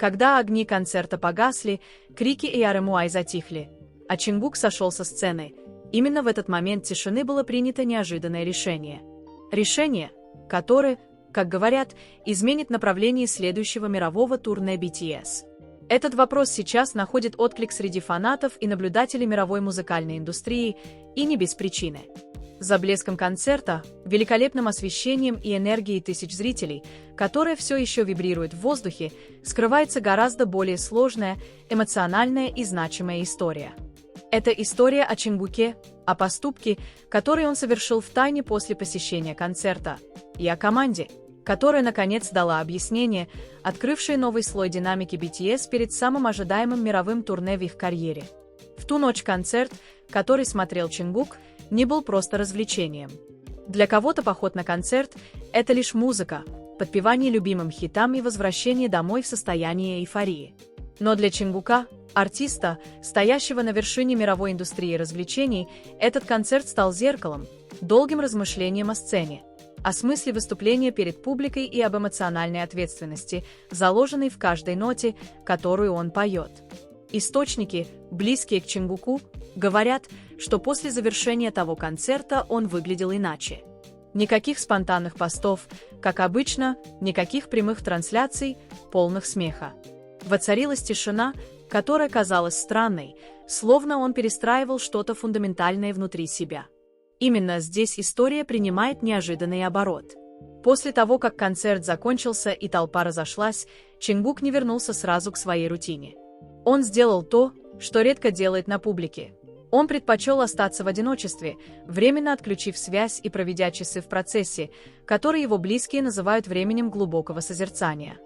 Когда огни концерта погасли, крики Эйар-Эмуай затихли, а Чингук сошел со сцены. Именно в этот момент тишины было принято неожиданное решение. Решение, которое, как говорят, изменит направление следующего мирового турне BTS. Этот вопрос сейчас находит отклик среди фанатов и наблюдателей мировой музыкальной индустрии, и не без причины. За блеском концерта, великолепным освещением и энергией тысяч зрителей, которая все еще вибрирует в воздухе, скрывается гораздо более сложная, эмоциональная и значимая история. Это история о Чингуке, о поступке, который он совершил втайне после посещения концерта, и о команде, которая наконец дала объяснение, открывшее новый слой динамики BTS перед самым ожидаемым мировым турне в их карьере. В ту ночь концерт, который смотрел Чингук, не был просто развлечением. Для кого-то поход на концерт – это лишь музыка, подпевание любимым хитам и возвращение домой в состоянии эйфории. Но для Чингука, артиста, стоящего на вершине мировой индустрии развлечений, этот концерт стал зеркалом, долгим размышлением о сцене, о смысле выступления перед публикой и об эмоциональной ответственности, заложенной в каждой ноте, которую он поет. Источники, близкие к Чингуку, говорят, что после завершения того концерта он выглядел иначе. Никаких спонтанных постов, как обычно, никаких прямых трансляций, полных смеха. Воцарилась тишина, которая казалась странной, словно он перестраивал что-то фундаментальное внутри себя. Именно здесь история принимает неожиданный оборот. После того, как концерт закончился и толпа разошлась, Чингук не вернулся сразу к своей рутине. Он сделал то, что редко делает на публике. Он предпочел остаться в одиночестве, временно отключив связь и проведя часы в процессе, который его близкие называют временем глубокого созерцания.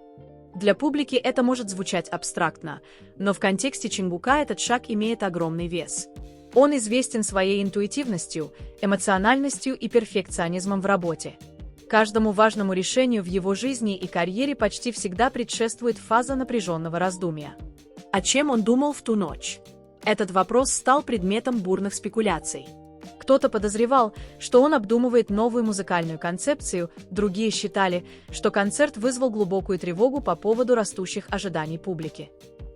Для публики это может звучать абстрактно, но в контексте Чингука этот шаг имеет огромный вес. Он известен своей интуитивностью, эмоциональностью и перфекционизмом в работе. Каждому важному решению в его жизни и карьере почти всегда предшествует фаза напряженного раздумья. О чем он думал в ту ночь? Этот вопрос стал предметом бурных спекуляций. Кто-то подозревал, что он обдумывает новую музыкальную концепцию, другие считали, что концерт вызвал глубокую тревогу по поводу растущих ожиданий публики.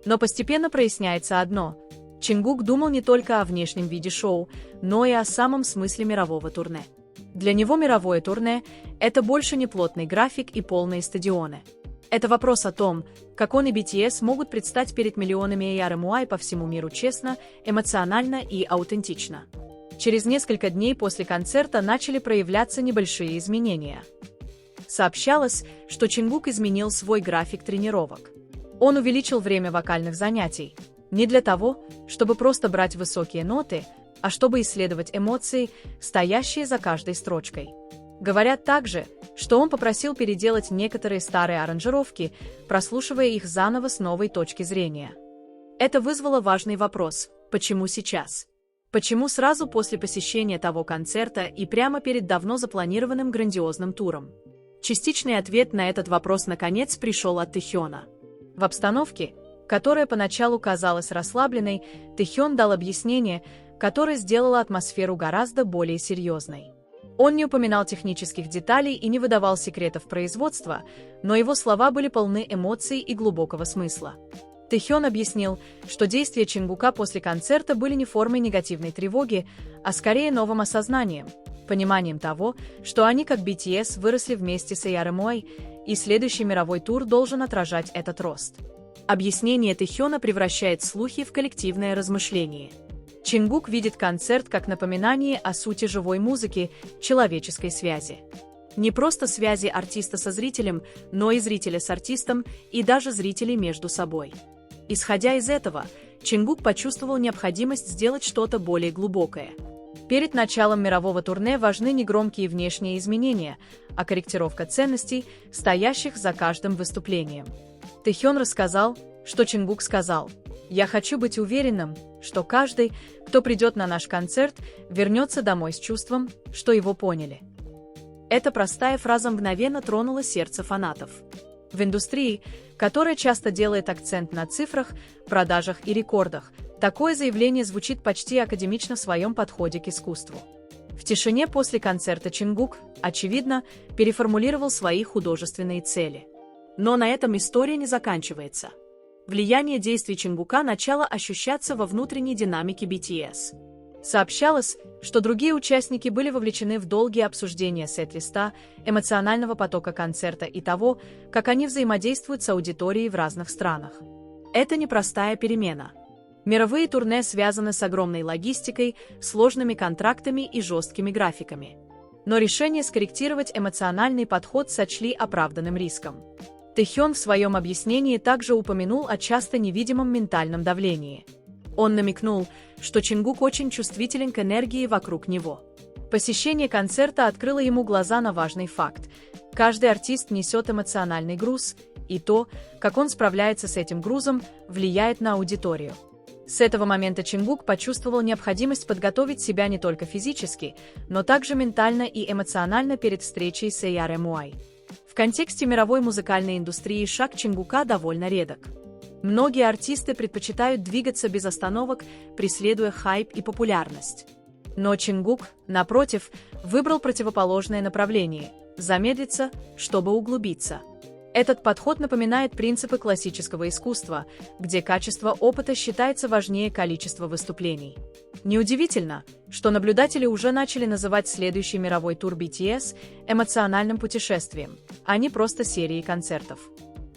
Но постепенно проясняется одно – Чингук думал не только о внешнем виде шоу, но и о самом смысле мирового турне. Для него мировое турне – это больше не плотный график и полные стадионы. Это вопрос о том, как он и BTS могут предстать перед миллионами Эйар-Эмуай по всему миру честно, эмоционально и аутентично. Через несколько дней после концерта начали проявляться небольшие изменения. Сообщалось, что Чингук изменил свой график тренировок. Он увеличил время вокальных занятий, не для того, чтобы просто брать высокие ноты, а чтобы исследовать эмоции, стоящие за каждой строчкой. Говорят также, что он попросил переделать некоторые старые аранжировки, прослушивая их заново с новой точки зрения. Это вызвало важный вопрос – почему сейчас? Почему сразу после посещения того концерта и прямо перед давно запланированным грандиозным туром? Частичный ответ на этот вопрос наконец пришел от Тэхёна. В обстановке, которая поначалу казалась расслабленной, Тэхён дал объяснение, которое сделало атмосферу гораздо более серьезной. Он не упоминал технических деталей и не выдавал секретов производства, но его слова были полны эмоций и глубокого смысла. Тэхён объяснил, что действия Чингука после концерта были не формой негативной тревоги, а скорее новым осознанием, пониманием того, что они, как BTS, выросли вместе с Эйар-Эмуай, и следующий мировой тур должен отражать этот рост. Объяснение Тэхёна превращает слухи в коллективное размышление. Чингук видит концерт как напоминание о сути живой музыки, человеческой связи. Не просто связи артиста со зрителем, но и зрителя с артистом, и даже зрителей между собой. Исходя из этого, Чингук почувствовал необходимость сделать что-то более глубокое. Перед началом мирового турне важны не громкие внешние изменения, а корректировка ценностей, стоящих за каждым выступлением. Тэхён рассказал, что Чингук сказал: «Я хочу быть уверенным, что каждый, кто придет на наш концерт, вернется домой с чувством, что его поняли». Эта простая фраза мгновенно тронула сердце фанатов. В индустрии, которая часто делает акцент на цифрах, продажах и рекордах, такое заявление звучит почти академично в своем подходе к искусству. В тишине после концерта Чингук, очевидно, переформулировал свои художественные цели. Но на этом история не заканчивается. Влияние действий Чингука начало ощущаться во внутренней динамике BTS. Сообщалось, что другие участники были вовлечены в долгие обсуждения сет-листа, эмоционального потока концерта и того, как они взаимодействуют с аудиторией в разных странах. Это непростая перемена. Мировые турне связаны с огромной логистикой, сложными контрактами и жесткими графиками. Но решение скорректировать эмоциональный подход сочли оправданным риском. Тэхён в своем объяснении также упомянул о часто невидимом ментальном давлении. Он намекнул, что Чингук очень чувствителен к энергии вокруг него. Посещение концерта открыло ему глаза на важный факт. Каждый артист несет эмоциональный груз, и то, как он справляется с этим грузом, влияет на аудиторию. С этого момента Чингук почувствовал необходимость подготовить себя не только физически, но также ментально и эмоционально перед встречей с ARMY. В контексте мировой музыкальной индустрии шаг Чингука довольно редок. Многие артисты предпочитают двигаться без остановок, преследуя хайп и популярность. Но Чингук, напротив, выбрал противоположное направление – замедлиться, чтобы углубиться. Этот подход напоминает принципы классического искусства, где качество опыта считается важнее количества выступлений. Неудивительно, что наблюдатели уже начали называть следующий мировой тур BTS эмоциональным путешествием, а не просто серией концертов.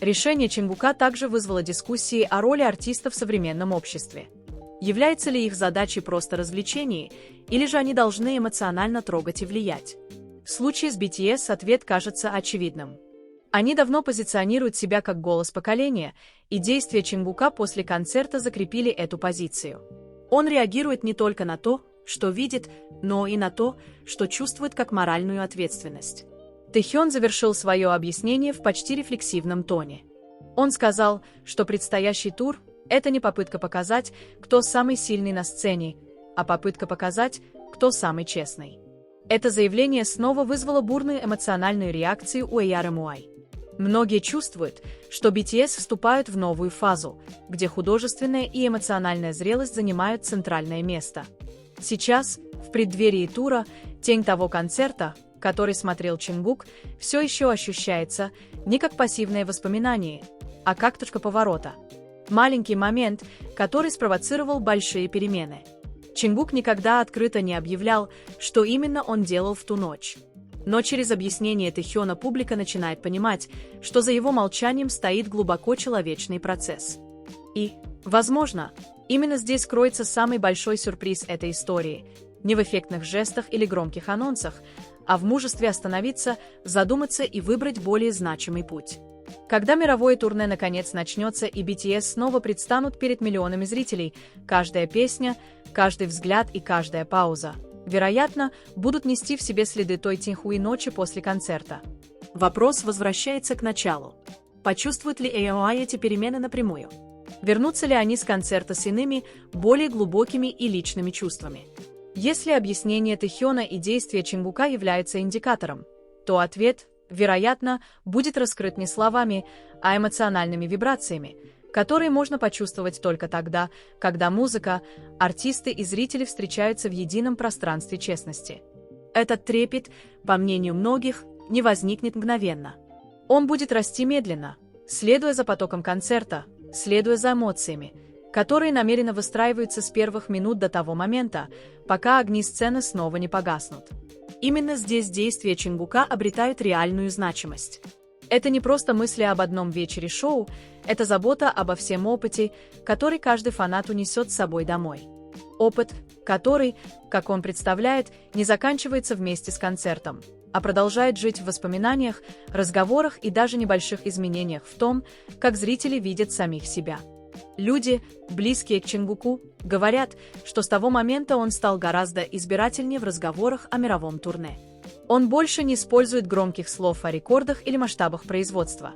Решение Чингука также вызвало дискуссии о роли артистов в современном обществе. Является ли их задачей просто развлечение, или же они должны эмоционально трогать и влиять? В случае с BTS ответ кажется очевидным. Они давно позиционируют себя как голос поколения, и действия Чингука после концерта закрепили эту позицию. Он реагирует не только на то, что видит, но и на то, что чувствует как моральную ответственность. Тэхён завершил свое объяснение в почти рефлексивном тоне. Он сказал, что предстоящий тур – это не попытка показать, кто самый сильный на сцене, а попытка показать, кто самый честный. Это заявление снова вызвало бурную эмоциональную реакцию у ARMY. Многие чувствуют, что BTS вступают в новую фазу, где художественная и эмоциональная зрелость занимают центральное место. Сейчас, в преддверии тура, тень того концерта, который смотрел Чингук, все еще ощущается не как пассивное воспоминание, а как точка поворота. Маленький момент, который спровоцировал большие перемены. Чингук никогда открыто не объявлял, что именно он делал в ту ночь. Но через объяснение Тэхёна публика начинает понимать, что за его молчанием стоит глубоко человечный процесс. И, возможно, именно здесь кроется самый большой сюрприз этой истории – не в эффектных жестах или громких анонсах, а в мужестве остановиться, задуматься и выбрать более значимый путь. Когда мировое турне наконец начнется и BTS снова предстанут перед миллионами зрителей, каждая песня, каждый взгляд и каждая пауза, вероятно, будут нести в себе следы той тихой ночи после концерта. Вопрос возвращается к началу. Почувствуют ли AOI эти перемены напрямую? Вернутся ли они с концерта с иными, более глубокими и личными чувствами? Если объяснение Тэхёна и действия Чингука являются индикатором, то ответ, вероятно, будет раскрыт не словами, а эмоциональными вибрациями, которые можно почувствовать только тогда, когда музыка, артисты и зрители встречаются в едином пространстве честности. Этот трепет, по мнению многих, не возникнет мгновенно. Он будет расти медленно, следуя за потоком концерта, следуя за эмоциями, которые намеренно выстраиваются с первых минут до того момента, пока огни сцены снова не погаснут. Именно здесь действия Чингука обретают реальную значимость. Это не просто мысли об одном вечере шоу, это забота обо всем опыте, который каждый фанат унесет с собой домой. Опыт, который, как он представляет, не заканчивается вместе с концертом, а продолжает жить в воспоминаниях, разговорах и даже небольших изменениях в том, как зрители видят самих себя. Люди, близкие к Чингуку, говорят, что с того момента он стал гораздо избирательнее в разговорах о мировом турне. Он больше не использует громких слов о рекордах или масштабах производства.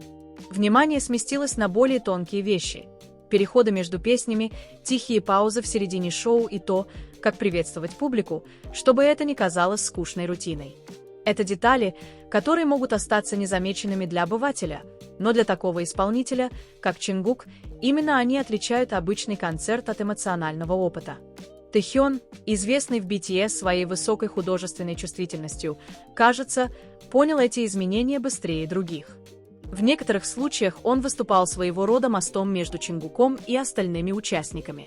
Внимание сместилось на более тонкие вещи. Переходы между песнями, тихие паузы в середине шоу и то, как приветствовать публику, чтобы это не казалось скучной рутиной. Это детали, которые могут остаться незамеченными для обывателя, но для такого исполнителя, как Чингук, именно они отличают обычный концерт от эмоционального опыта. Тэхён, известный в BTS своей высокой художественной чувствительностью, кажется, понял эти изменения быстрее других. В некоторых случаях он выступал своего рода мостом между Чингуком и остальными участниками.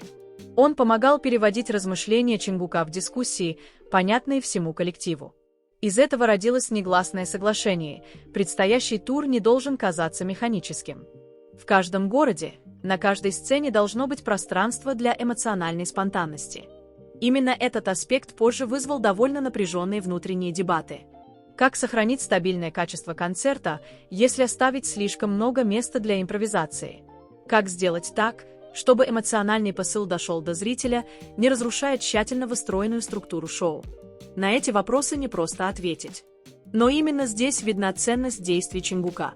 Он помогал переводить размышления Чингука в дискуссии, понятные всему коллективу. Из этого родилось негласное соглашение: предстоящий тур не должен казаться механическим. В каждом городе, на каждой сцене должно быть пространство для эмоциональной спонтанности. Именно этот аспект позже вызвал довольно напряженные внутренние дебаты. Как сохранить стабильное качество концерта, если оставить слишком много места для импровизации? Как сделать так, чтобы эмоциональный посыл дошел до зрителя, не разрушая тщательно выстроенную структуру шоу? На эти вопросы не просто ответить. Но именно здесь видна ценность действий Чингука.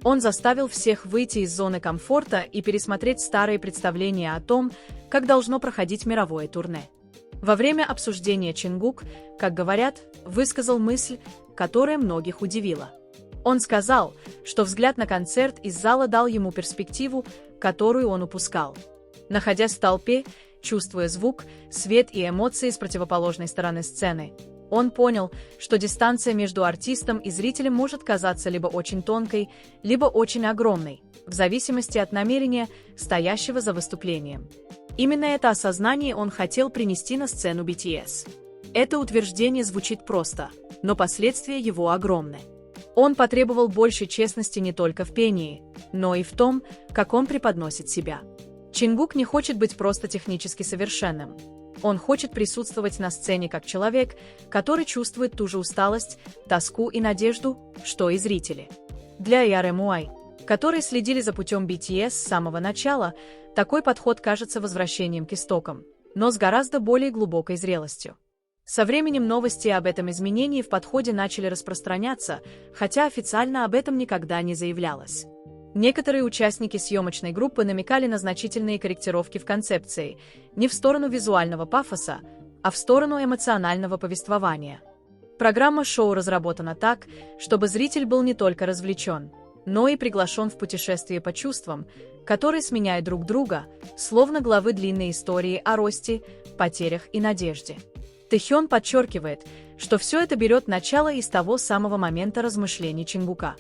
Он заставил всех выйти из зоны комфорта и пересмотреть старые представления о том, как должно проходить мировое турне. Во время обсуждения Чингук, как говорят, высказал мысль, которая многих удивила. Он сказал, что взгляд на концерт из зала дал ему перспективу, которую он упускал. Находясь в толпе, чувствуя звук, свет и эмоции с противоположной стороны сцены, он понял, что дистанция между артистом и зрителем может казаться либо очень тонкой, либо очень огромной, в зависимости от намерения, стоящего за выступлением. Именно это осознание он хотел принести на сцену BTS. Это утверждение звучит просто, но последствия его огромны. Он потребовал большей честности не только в пении, но и в том, как он преподносит себя. Чингук не хочет быть просто технически совершенным. Он хочет присутствовать на сцене как человек, который чувствует ту же усталость, тоску и надежду, что и зрители. Для ERMY, которые следили за путем BTS с самого начала, такой подход кажется возвращением к истокам, но с гораздо более глубокой зрелостью. Со временем новости об этом изменении в подходе начали распространяться, хотя официально об этом никогда не заявлялось. Некоторые участники съемочной группы намекали на значительные корректировки в концепции, не в сторону визуального пафоса, а в сторону эмоционального повествования. Программа шоу разработана так, чтобы зритель был не только развлечен, но и приглашен в путешествие по чувствам, которые сменяют друг друга, словно главы длинной истории о росте, потерях и надежде. Тэхён подчеркивает, что все это берет начало из того самого момента размышлений Чингука.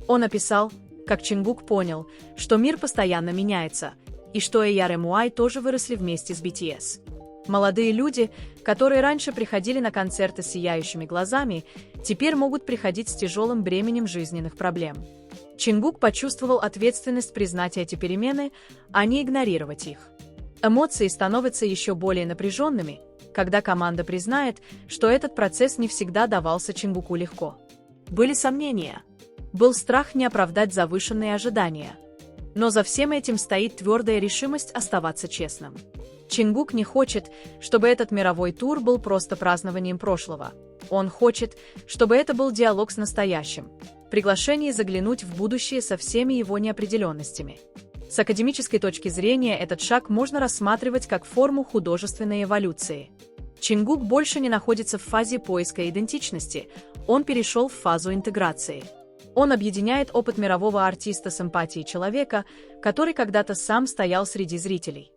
Он описал, как Чингук понял, что мир постоянно меняется, и что ERMY тоже выросли вместе с BTS. Молодые люди, которые раньше приходили на концерты с сияющими глазами, теперь могут приходить с тяжелым бременем жизненных проблем. Чингук почувствовал ответственность признать эти перемены, а не игнорировать их. Эмоции становятся еще более напряженными, когда команда признает, что этот процесс не всегда давался Чингуку легко. Были сомнения. Был страх не оправдать завышенные ожидания. Но за всем этим стоит твердая решимость оставаться честным. Чингук не хочет, чтобы этот мировой тур был просто празднованием прошлого. Он хочет, чтобы это был диалог с настоящим, приглашение заглянуть в будущее со всеми его неопределенностями. С академической точки зрения этот шаг можно рассматривать как форму художественной эволюции. Чингук больше не находится в фазе поиска идентичности, он перешел в фазу интеграции. Он объединяет опыт мирового артиста с эмпатией человека, который когда-то сам стоял среди зрителей.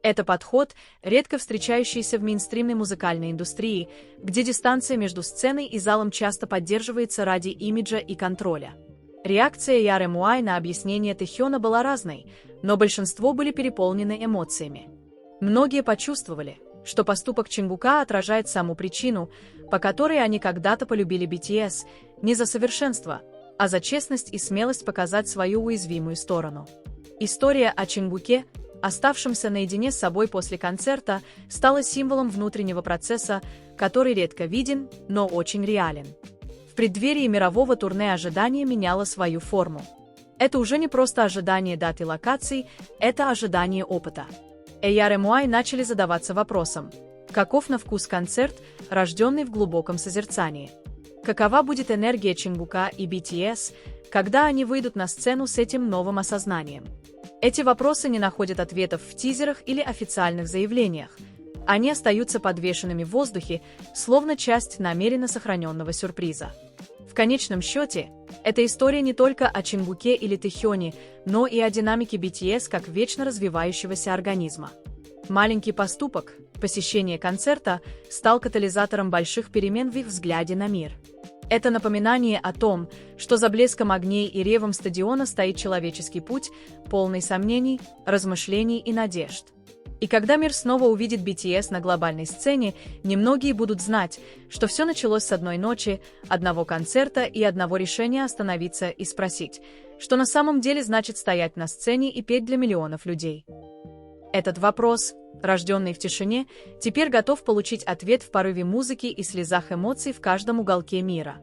Это подход, редко встречающийся в мейнстримной музыкальной индустрии, где дистанция между сценой и залом часто поддерживается ради имиджа и контроля. Реакция ERMY на объяснение Тэхёна была разной, но большинство были переполнены эмоциями. Многие почувствовали, что поступок Чингука отражает саму причину, по которой они когда-то полюбили BTS, не за совершенство, а за честность и смелость показать свою уязвимую сторону. История о Чингуке, оставшемся наедине с собой после концерта, стала символом внутреннего процесса, который редко виден, но очень реален. В преддверии мирового турне ожидание меняло свою форму. Это уже не просто ожидание дат и локаций, это ожидание опыта. ERMY начали задаваться вопросом: каков на вкус концерт, рожденный в глубоком созерцании? Какова будет энергия Чингука и BTS, когда они выйдут на сцену с этим новым осознанием? Эти вопросы не находят ответов в тизерах или официальных заявлениях. Они остаются подвешенными в воздухе, словно часть намеренно сохраненного сюрприза. В конечном счете, эта история не только о Чингуке или Тэхёне, но и о динамике BTS как вечно развивающегося организма. Маленький поступок, посещение концерта, стал катализатором больших перемен в их взгляде на мир. Это напоминание о том, что за блеском огней и ревом стадиона стоит человеческий путь, полный сомнений, размышлений и надежд. И когда мир снова увидит BTS на глобальной сцене, немногие будут знать, что все началось с одной ночи, одного концерта и одного решения остановиться и спросить, что на самом деле значит стоять на сцене и петь для миллионов людей. Этот вопрос, рожденный в тишине, теперь готов получить ответ в порыве музыки и слезах эмоций в каждом уголке мира.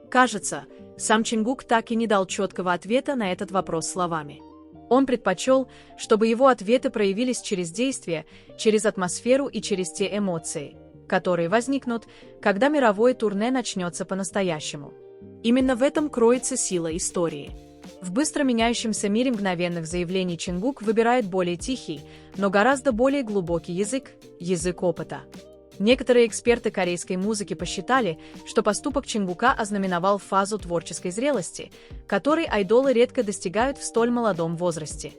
Кажется, сам Чингук так и не дал четкого ответа на этот вопрос словами. Он предпочел, чтобы его ответы проявились через действия, через атмосферу и через те эмоции, которые возникнут, когда мировое турне начнется по-настоящему. Именно в этом кроется сила истории. В быстро меняющемся мире мгновенных заявлений Чингук выбирает более тихий, но гораздо более глубокий язык – язык опыта. Некоторые эксперты корейской музыки посчитали, что поступок Чингука ознаменовал фазу творческой зрелости, которой айдолы редко достигают в столь молодом возрасте.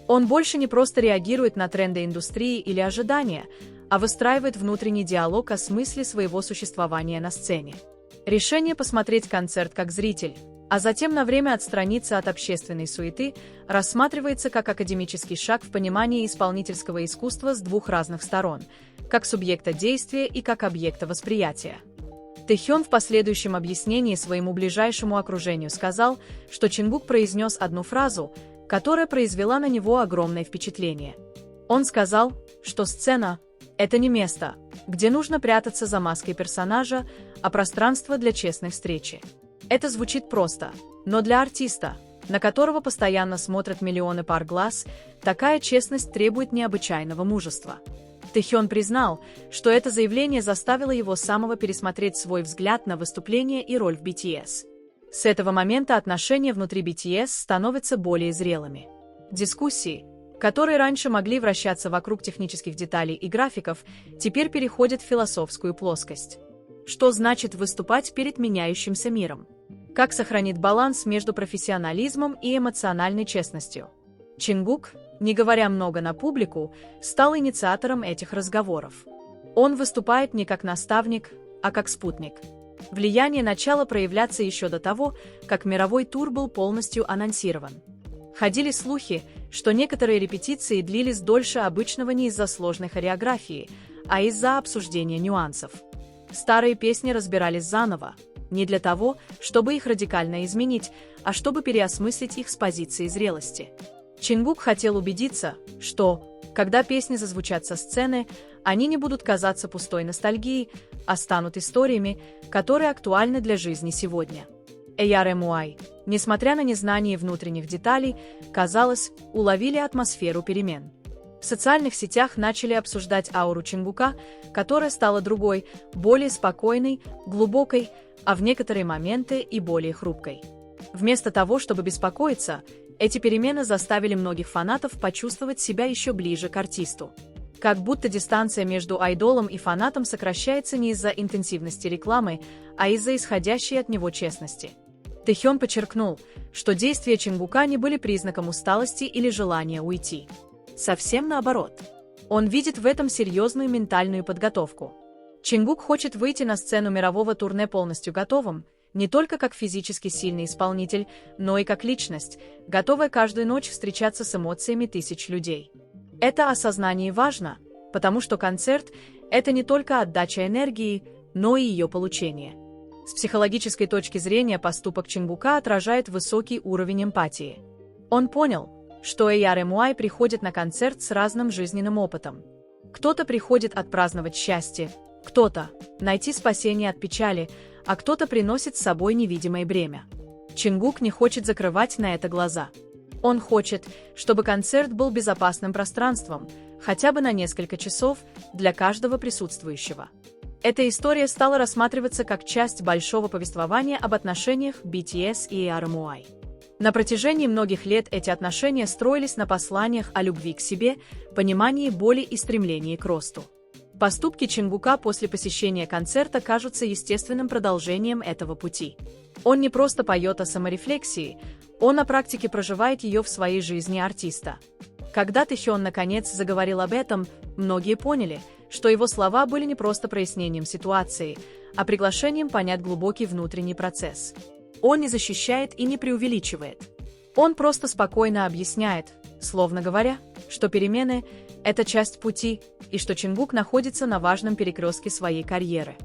Он больше не просто реагирует на тренды индустрии или ожидания, а выстраивает внутренний диалог о смысле своего существования на сцене. Решение посмотреть концерт как зритель, а затем на время отстраниться от общественной суеты, рассматривается как академический шаг в понимании исполнительского искусства с двух разных сторон – как субъекта действия и как объекта восприятия. Тэхён в последующем объяснении своему ближайшему окружению сказал, что Чингук произнес одну фразу, которая произвела на него огромное впечатление. Он сказал, что сцена – это не место, где нужно прятаться за маской персонажа, а пространство для честной встречи. Это звучит просто, но для артиста, на которого постоянно смотрят миллионы пар глаз, такая честность требует необычайного мужества. Тэхён признал, что это заявление заставило его самого пересмотреть свой взгляд на выступление и роль в BTS. С этого момента отношения внутри BTS становятся более зрелыми. Дискуссии, которые раньше могли вращаться вокруг технических деталей и графиков, теперь переходят в философскую плоскость. Что значит выступать перед меняющимся миром? Как сохранить баланс между профессионализмом и эмоциональной честностью? Чингук, не говоря много на публику, стал инициатором этих разговоров. Он выступает не как наставник, а как спутник. Влияние начало проявляться еще до того, как мировой тур был полностью анонсирован. Ходили слухи, что некоторые репетиции длились дольше обычного не из-за сложной хореографии, а из-за обсуждения нюансов. Старые песни разбирались заново, не для того, чтобы их радикально изменить, а чтобы переосмыслить их с позиции зрелости. Чингук хотел убедиться, что, когда песни зазвучат со сцены, они не будут казаться пустой ностальгией, а станут историями, которые актуальны для жизни сегодня. ARMY, несмотря на незнание внутренних деталей, казалось, уловили атмосферу перемен. В социальных сетях начали обсуждать ауру Чингука, которая стала другой, более спокойной, глубокой, а в некоторые моменты и более хрупкой. Вместо того, чтобы беспокоиться, эти перемены заставили многих фанатов почувствовать себя еще ближе к артисту. Как будто дистанция между айдолом и фанатом сокращается не из-за интенсивности рекламы, а из-за исходящей от него честности. Тэхён подчеркнул, что действия Чингука не были признаком усталости или желания уйти. Совсем наоборот. Он видит в этом серьезную ментальную подготовку. Чингук хочет выйти на сцену мирового турне полностью готовым, не только как физически сильный исполнитель, но и как личность, готовая каждую ночь встречаться с эмоциями тысяч людей. Это осознание важно, потому что концерт – это не только отдача энергии, но и ее получение. С психологической точки зрения поступок Чингука отражает высокий уровень эмпатии. Он понял, что ARMY приходит на концерт с разным жизненным опытом. Кто-то приходит отпраздновать счастье, кто-то – найти спасение от печали, а кто-то приносит с собой невидимое бремя. Чингук не хочет закрывать на это глаза. Он хочет, чтобы концерт был безопасным пространством, хотя бы на несколько часов, для каждого присутствующего. Эта история стала рассматриваться как часть большого повествования об отношениях BTS и ARMY. На протяжении многих лет эти отношения строились на посланиях о любви к себе, понимании боли и стремлении к росту. Поступки Чингука после посещения концерта кажутся естественным продолжением этого пути. Он не просто поет о саморефлексии, он на практике проживает ее в своей жизни артиста. Когда Тэхён наконец заговорил об этом, Многие поняли, что его слова были не просто прояснением ситуации, а приглашением понять глубокий внутренний процесс. Он не защищает и не преувеличивает. Он просто спокойно объясняет, словно говоря, что перемены – это часть пути, и что Чингук находится на важном перекрестке своей карьеры.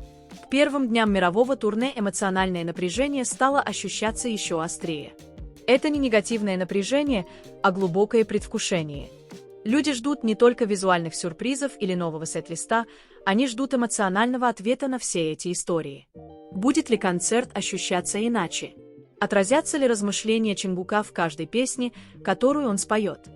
К первым дням мирового турне эмоциональное напряжение стало ощущаться еще острее. Это не негативное напряжение, а глубокое предвкушение. Люди ждут не только визуальных сюрпризов или нового сет-листа, они ждут эмоционального ответа на все эти истории. Будет ли концерт ощущаться иначе? Отразятся ли размышления Чингука в каждой песне, которую он споет?